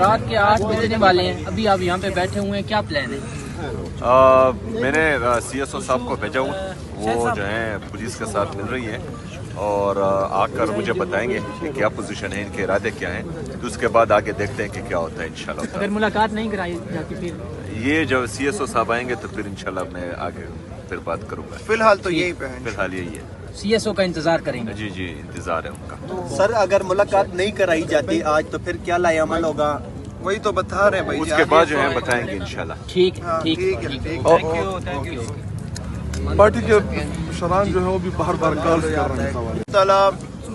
رات کے 8 بجنے والے ہیں، ابھی آپ یہاں پہ بیٹھے ہوئے ہیں، کیا پلان ہے؟ میں نے سی ایس او صاحب کو بھیجا ہوں، وہ جو ہیں پولیس کے ساتھ مل رہی ہیں اور آ کر مجھے بتائیں گے کہ کیا پوزیشن ہے، ان کے ارادے کیا ہیں، تو اس کے بعد آگے دیکھتے ہیں کہ کیا ہوتا ہے انشاءاللہ۔ اگر ملاقات نہیں کرائی جاتی پھر یہ جو سی ایس او صاحب آئیں گے تو پھر انشاءاللہ میں آگے پھر بات کروں گا۔ فی الحال تو یہی پہ فی الحال یہی ہے، سی ایس او کا انتظار کریں گے؟ جی جی انتظار ہے ان کا۔ سر اگر ملاقات نہیں کرائی جاتی آج تو پھر کیا لائے عمل ہوگا؟ وہی تو بتا رہے ہیں بھائی، اس کے بعد جو ہے بتائیں گے انشاءاللہ۔ ٹھیک ٹھیک ہے، ٹھیک ہے، ٹھیک ہے۔ پارٹی کے شران جو ہے وہ بھی باہر باہر کالز کر رہے ہیں۔ تعالیٰ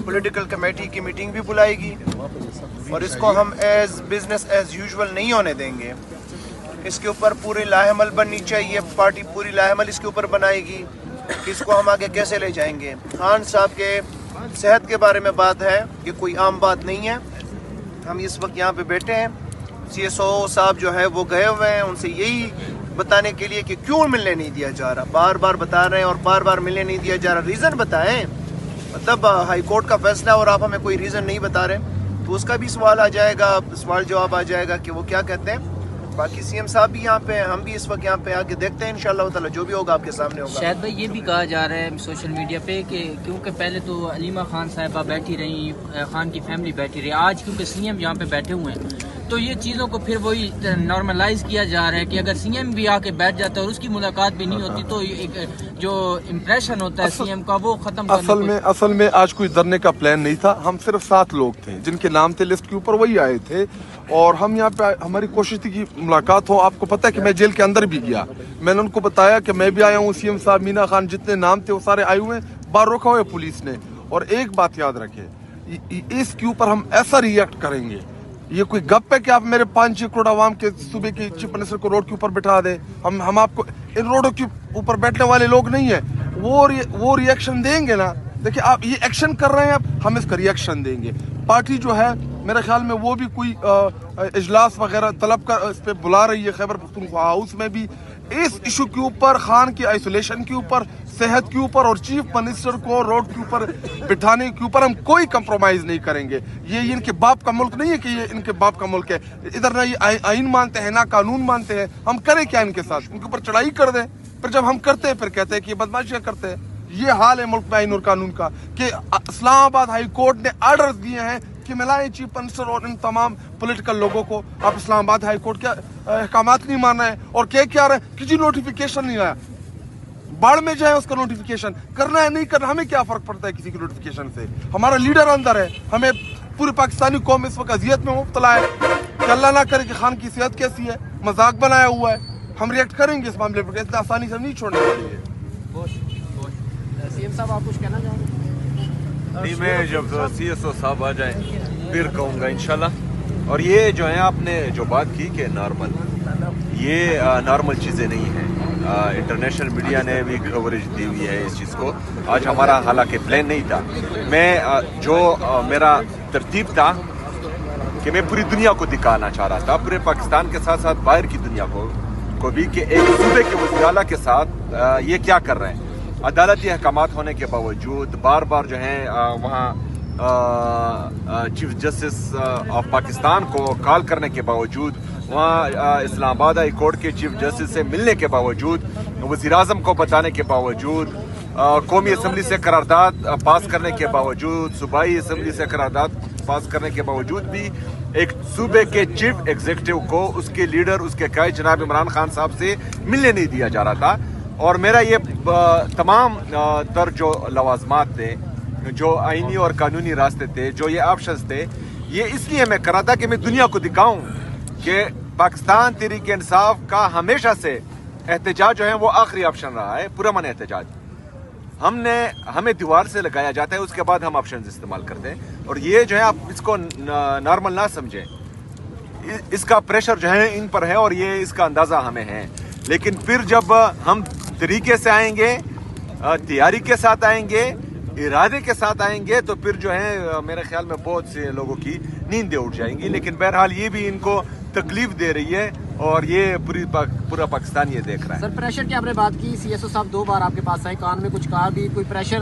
پولیٹیکل کمیٹی کی میٹنگ بھی بلائے گی اور اس کو ہم ایز بزنس ایز یوزول نہیں ہونے دیں گے، اس کے اوپر پوری لاہ عمل بننی چاہیے، پارٹی پوری لاہ عمل اس کے اوپر بنائے گی، اس کو ہم آگے کیسے لے جائیں گے۔ خان صاحب کے صحت کے بارے میں بات ہے، یہ کوئی عام بات نہیں ہے، ہم اس وقت یہاں پہ بیٹھے ہیں، سی ایس او صاحب جو ہے وہ گئے ہوئے ہیں، ان سے یہی بتانے کے لیے کہ کیوں ملنے نہیں دیا جا رہا، بار بار بتا رہے ہیں اور بار بار ملنے نہیں دیا جا رہا، ریزن بتائیں، مطلب ہائی کورٹ کا فیصلہ اور آپ ہمیں کوئی ریزن نہیں بتا رہے، تو اس کا بھی سوال آ جائے گا، سوال جواب آ جائے گا کہ وہ کیا کہتے ہیں۔ باقی سی ایم صاحب بھی یہاں پہ ہیں، ہم بھی اس وقت یہاں پہ آ کے دیکھتے ہیں انشاءاللہ تعالیٰ جو بھی ہوگا آپ کے سامنے ہوگا۔ شاید بھائی یہ بھی کہا جا رہا ہے سوشل میڈیا پہ کہ کیونکہ پہلے تو علیمہ خان صاحبہ بیٹھی رہیں، خان کی فیملی بیٹھی رہی، آج کیونکہ سی ایم یہاں پہ بیٹھے ہوئے ہیں تو یہ چیزوں کو پھر وہی نارملائز کیا جا رہا ہے کہ اگر سی ایم بھی آ کے بیٹھ جاتا ہے اور اس کی ملاقات بھی نہیں ہوتی تو ایک جو امپریشن ہوتا ہے سی ایم کا وہ ختم اصل میں آج کوئی دھرنے کا پلان نہیں تھا، ہم صرف 7 لوگ تھے جن کے نام تھے لسٹ کے اوپر، وہی آئے تھے اور ہم یہاں پہ ہماری کوشش تھی کہ ملاقات ہو۔ آپ کو پتہ ہے کہ میں جیل کے اندر بھی گیا، میں نے ان کو بتایا کہ میں بھی آیا ہوں، سی ایم صاحب، مینا خان، جتنے نام تھے وہ سارے آئے ہوئے ہیں، باہر روکا ہوا ہے پولیس نے۔ اور ایک بات یاد رکھیں، اس کے اوپر ہم ایسا ریئیکٹ کریں گے، یہ کوئی گپ ہے کہ آپ میرے 5-6 کروڑ عوام کے صوبے کے چیف منسٹر کو روڈ کے اوپر بٹھا دیں؟ ہم آپ کو ان روڈوں کے اوپر بیٹھنے والے لوگ نہیں ہیں، وہ ریئیکشن دیں گے نا۔ دیکھیں آپ یہ ایکشن کر رہے ہیں، ہم اس کا ریئیکشن دیں گے۔ پارٹی جو ہے میرے خیال میں وہ بھی کوئی اجلاس وغیرہ طلب کر اس پہ بلا رہی ہے، خیبر پختونخوا ہاؤس میں بھی اس ایشو کے اوپر، خان کی آئسولیشن کے اوپر، صحت کے اوپر اور چیف منسٹر کو روڈ کے اوپر بٹھانے کے اوپر ہم کوئی کمپرومائز نہیں کریں گے۔ یہ ان کے باپ کا ملک نہیں ہے کہ یہ ان کے باپ کا ملک ہے، ادھر نہ یہ آئین مانتے ہیں نہ قانون مانتے ہیں، ہم کریں کیا ان کے ساتھ؟ ان کے اوپر چڑھائی کر دیں، پھر جب ہم کرتے ہیں پھر کہتے ہیں کہ یہ بدماشیاں کرتے ہیں۔ یہ حال ہے ملک میں آئین اور قانون کا کہ اسلام آباد ہائی کورٹ نے آرڈر دیے ہیں کہ ملائیں چیف منسٹر اور ان تمام پولیٹیکل لوگوں کو۔ آپ اسلام آباد ہائی کورٹ کے احکامات نہیں مان رہے ہیں اور کیا رہے ہیں، کسی نوٹیفیکیشن نہیں آیا، باڑ میں جائے اس کا نوٹیفیکیشن، کرنا ہے نہیں کرنا، ہمیں کیا فرق پڑتا ہے کسی کی نوٹیفیکیشن سے؟ ہمارا لیڈر اندر ہے، ہمیں پوری پاکستانی قوم اس وقت اذیت میں مبتلا ہے کہ اللہ نہ کرے کہ خان کی صحت کیسی ہے، مذاق بنایا ہوا ہے، ہم ریئیکٹ کریں گے اس معاملے پر، اتنا آسانی سے ہم نہیں چھوڑنے والے ہیں۔ سی ایم صاحب آپ کچھ کہنا چاہیں گے؟ نہیں، میں جب سی ایس او صاحب آ جائیں پھر کہوں گا انشاءاللہ۔ اور یہ جو ہے آپ نے جو بات کی کہ نارمل، یہ نارمل چیزیں نہیں ہیں، انٹرنیشنل میڈیا نے بھی کوریج دی ہوئی ہے اس چیز کو۔ آج ہمارا حالانکہ پلان نہیں تھا، میں جو میرا ترتیب تھا کہ میں پوری دنیا کو دکھانا چاہ رہا تھا، پورے پاکستان کے ساتھ ساتھ باہر کی دنیا کو بھی، کہ ایک صوبے کے وزیر اعلیٰ کے ساتھ یہ کیا کر رہے ہیں۔ عدالتی احکامات ہونے کے باوجود بار بار جو ہیں وہاں چیف جسٹس آف پاکستان کو کال کرنے کے باوجود، وہاں اسلام آباد ہائی کورٹ کے چیف جسٹس سے ملنے کے باوجود، وزیر اعظم کو بتانے کے باوجود، قومی اسمبلی سے قرارداد پاس کرنے کے باوجود، صوبائی اسمبلی سے قرارداد پاس کرنے کے باوجود بھی ایک صوبے کے چیف ایگزیکٹو کو اس کے لیڈر، اس کے قائد جناب عمران خان صاحب سے ملنے نہیں دیا جا رہا تھا۔ اور میرا یہ تمام تر جو لوازمات تھے، جو آئینی اور قانونی راستے تھے، جو یہ آپشنز تھے، یہ اس لیے میں کرا تھا کہ میں دنیا کو دکھاؤں کہ پاکستان تحریک انصاف کا ہمیشہ سے احتجاج جو ہے وہ آخری آپشن رہا ہے، پرامن احتجاج۔ ہمیں دیوار سے لگایا جاتا ہے، اس کے بعد ہم آپشنز استعمال کرتے ہیں، اور یہ جو ہے آپ اس کو نارمل نہ سمجھیں، اس کا پریشر جو ہے ان پر ہے اور یہ اس کا اندازہ ہمیں ہے۔ لیکن پھر جب ہم طریقے سے آئیں گے، تیاری کے ساتھ آئیں گے، ارادے کے ساتھ آئیں گے، تو پھر جو ہے میرے خیال میں بہت سے لوگوں کی نیندیں اٹھ جائیں گی۔ لیکن بہرحال یہ بھی ان کو تکلیف دے رہی ہے اور یہ پورا پاکستان یہ دیکھ رہا ہے۔ سر پریشر کی آپ نے بات کی، سی ایس او صاحب 2 بار آپ کے پاس آئے، کان میں کچھ کہا بھی، کوئی پریشر